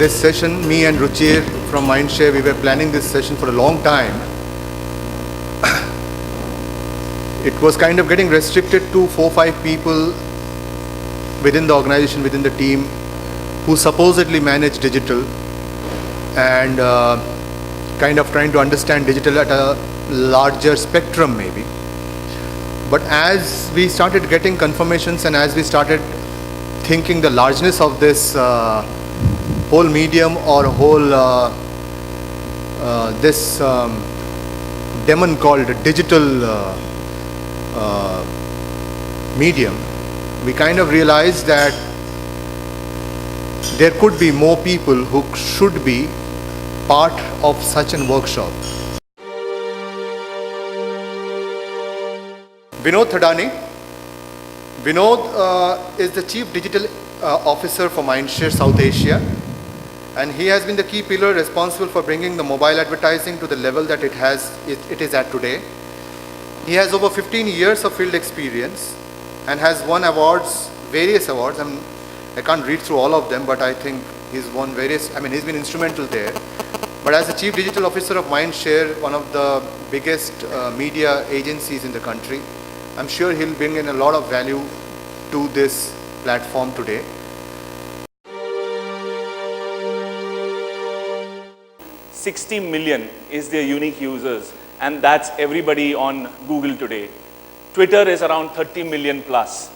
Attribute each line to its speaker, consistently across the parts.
Speaker 1: this session, me and Ruchir from Mindshare, we were planning this session for a long time. It was kind of getting restricted to 4-5 people within the organization, within the team, who supposedly manage digital, and kind of trying to understand digital at a larger spectrum maybe. But as we started getting confirmations and as we started thinking the largeness of this whole medium or whole this demon called digital medium, we kind of realized that there could be more people who should be part of such a workshop. Vinod Thadani. Vinod is the Chief Digital Officer for Mindshare South Asia, and he has been the key pillar responsible for bringing the mobile advertising to the level that it is at today. He has over 15 years of field experience and has won awards, various awards. I can't read through all of them, but I think he's won various, he's been instrumental there. But as the Chief Digital Officer of Mindshare, one of the biggest media agencies in the country, I'm sure he'll bring in a lot of value to this platform today.
Speaker 2: $60 million is their unique users, and that's everybody on Google today. Twitter is around 30 million plus.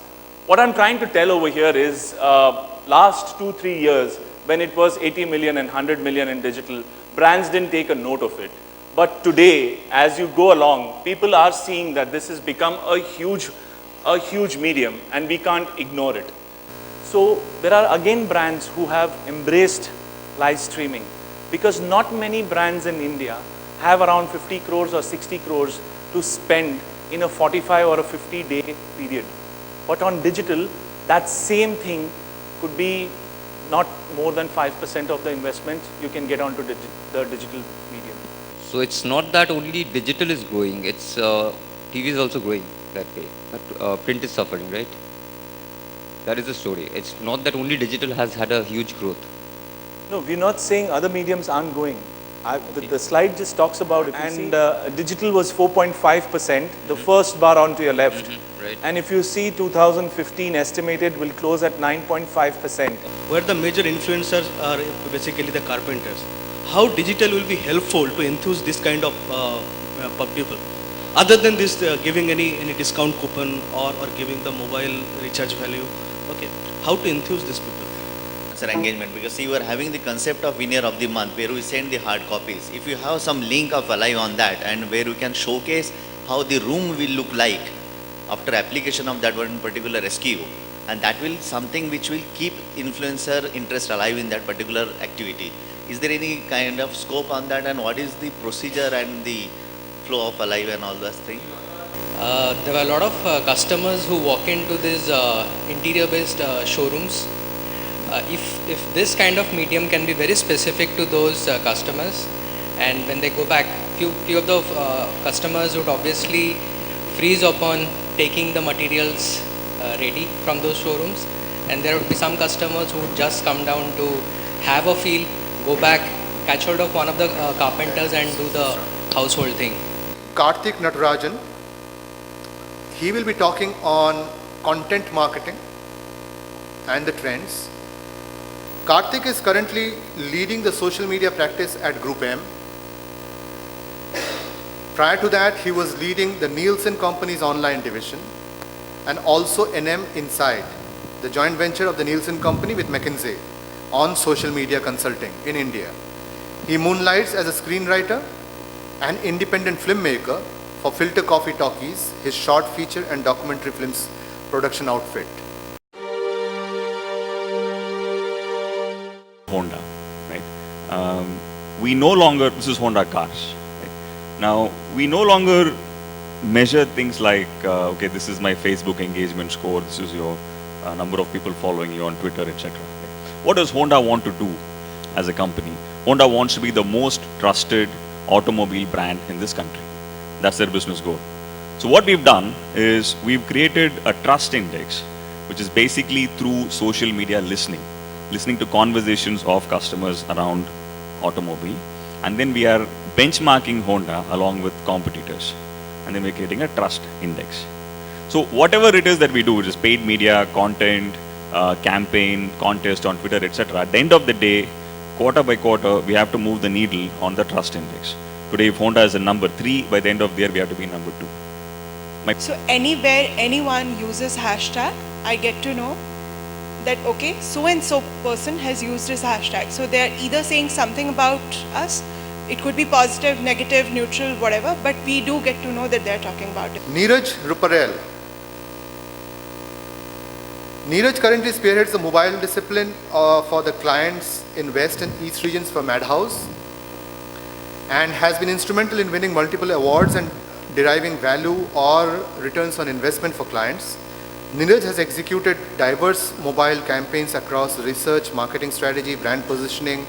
Speaker 2: What I'm trying to tell over here is last 2-3 years, when it was 80 million and 100 million in digital, brands didn't take a note of it. But today, as you go along, people are seeing that this has become a huge medium, and we can't ignore it. So there are again brands who have embraced live streaming, because not many brands in India have around 50 crores or 60 crores to spend in a 45 or a 50-day period. But on digital, that same thing could be not more than 5% of the investment you can get onto the digital medium.
Speaker 3: So it's not that only digital is growing, it's TV is also growing that way. But print is suffering, right? That is the story. It's not that only digital has had a huge growth.
Speaker 2: No, we're not saying other mediums aren't going. The slide just talks about it. And digital was 4.5%, the first bar onto your left.
Speaker 3: Right.
Speaker 2: And if you see 2015 estimated will close at 9.5%.
Speaker 4: Where the major influencers are basically the carpenters. How digital will be helpful to enthuse this kind of people? Other than this, giving any discount coupon or giving the mobile recharge value. Okay, how to enthuse these people?
Speaker 5: Engagement, because you are having the concept of winner of the month where we send the hard copies. If you have some link of Alive on that, and where you can showcase how the room will look like after application of that one particular SKU, and that will something which will keep influencer interest alive in that particular activity. Is there any kind of scope on that, and what is the procedure and the flow of Alive and all those things?
Speaker 6: There were a lot of customers who walk into these interior-based showrooms. If this kind of medium can be very specific to those customers, and when they go back, few of the customers would obviously freeze upon taking the materials ready from those showrooms, and there would be some customers who would just come down to have a feel, go back, catch hold of one of the carpenters and do the household thing.
Speaker 1: Karthik Natarajan, he will be talking on content marketing and the trends. Karthik is currently leading the social media practice at Group M. Prior to that, he was leading the Nielsen Company's online division and also NM Insight, the joint venture of the Nielsen Company with McKinsey on social media consulting in India. He moonlights as a screenwriter and independent filmmaker for Filter Coffee Talkies, his short feature and documentary films production outfit.
Speaker 7: Honda, right? We no longer, this is Honda cars. Right? Now, we no longer measure things like, okay, this is my Facebook engagement score, this is your number of people following you on Twitter, etc. Right? What does Honda want to do as a company? Honda wants to be the most trusted automobile brand in this country. That's their business goal. So what we've done is we've created a trust index, which is basically through social media listening. listening to conversations of customers around automobile, and then we are benchmarking Honda along with competitors, and then we're creating a trust index. So whatever it is that we do, which is paid media, content, campaign, contest on Twitter, etc. At the end of the day, quarter by quarter, we have to move the needle on the trust index. Today, if Honda is a number 3, by the end of the year, we have to be number 2.
Speaker 8: So anywhere anyone uses hashtag, I get to know that, okay, so and so person has used this hashtag. So they're either saying something about us, it could be positive, negative, neutral, whatever, but we do get to know that they're talking about it.
Speaker 1: Neeraj Ruparel. Neeraj currently spearheads the mobile discipline for the clients in West and East regions for Madhouse, and has been instrumental in winning multiple awards and deriving value or returns on investment for clients. Neeraj has executed diverse mobile campaigns across research, marketing strategy, brand positioning,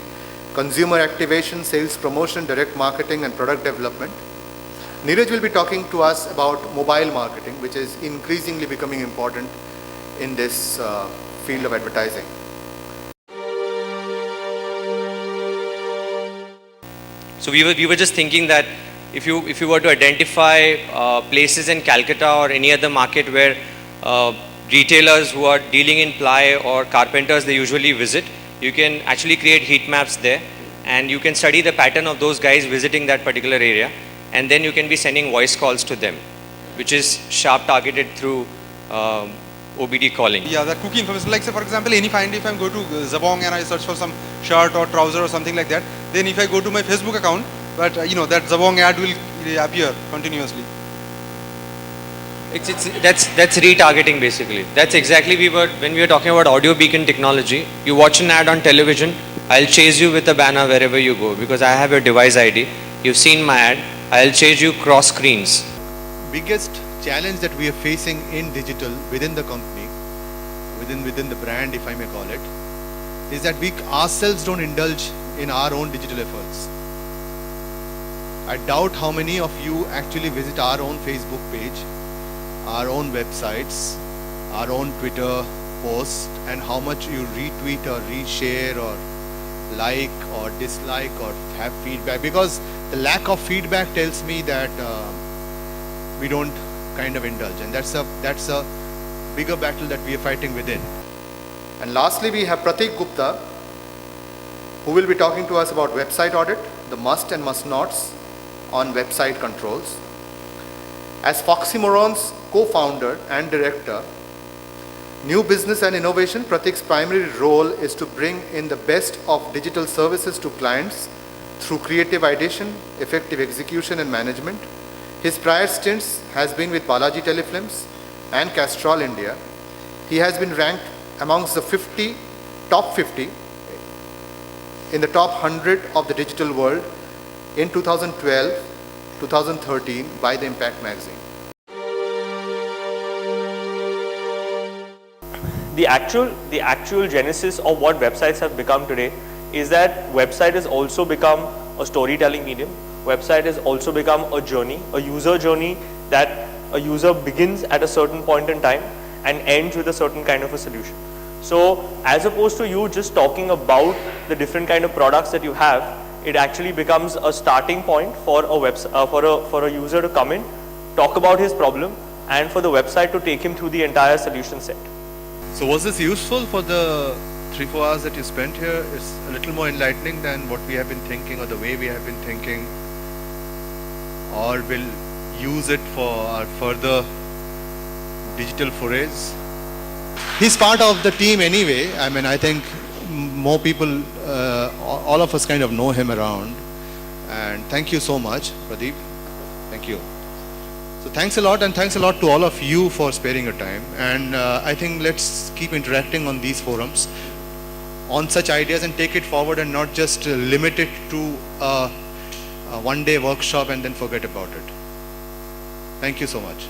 Speaker 1: consumer activation, sales promotion, direct marketing, and product development. Neeraj will be talking to us about mobile marketing, which is increasingly becoming important in this field of advertising.
Speaker 9: So we were just thinking that if you were to identify places in Calcutta or any other market where retailers who are dealing in ply or carpenters they usually visit, you can actually create heat maps there, and you can study the pattern of those guys visiting that particular area, and then you can be sending voice calls to them, which is sharp targeted through OBD calling.
Speaker 10: Yeah, that cookie information. Like say for example, if I go to Zabong and I search for some shirt or trouser or something like that, then if I go to my Facebook account, but that Zabong ad will appear continuously.
Speaker 9: That's retargeting basically. That's exactly when we were talking about audio beacon technology. You watch an ad on television, I'll chase you with a banner wherever you go because I have your device ID. You've seen my ad, I'll chase you cross screens.
Speaker 1: Biggest challenge that we are facing in digital within the company, within the brand, if I may call it, is that we ourselves don't indulge in our own digital efforts. I doubt how many of you actually visit our own Facebook page, our own websites, our own Twitter posts, and how much you retweet or reshare or like or dislike or have feedback, because the lack of feedback tells me that we don't kind of indulge, and that's a bigger battle that we are fighting within. And lastly, we have Pratik Gupta, who will be talking to us about website audit, the must and must nots on website controls. As Foxymoron's co-founder and director, New Business and Innovation, Pratik's primary role is to bring in the best of digital services to clients through creative ideation, effective execution and management. His prior stints has been with Balaji Telefilms and Castrol India. He has been ranked amongst the top 50 in the top 100 of the digital world in 2012-2013 by the Impact magazine.
Speaker 2: The actual genesis of what websites have become today is that website has also become a storytelling medium. Website has also become a journey, a user journey that a user begins at a certain point in time and ends with a certain kind of a solution. So as opposed to you just talking about the different kind of products that you have, it actually becomes a starting point for a user to come in, talk about his problem, and for the website to take him through the entire solution set.
Speaker 1: So was this useful for the 3-4 hours that you spent here? It's a little more enlightening than what we have been thinking or the way we have been thinking, or will use it for our further digital forays? He's part of the team anyway. I mean, I think more people, all of us kind of know him around. And thank you so much, Pradeep. Thank you. So thanks a lot, and thanks a lot to all of you for sparing your time. And I think let's keep interacting on these forums on such ideas and take it forward and not just limit it to a one-day workshop and then forget about it. Thank you so much.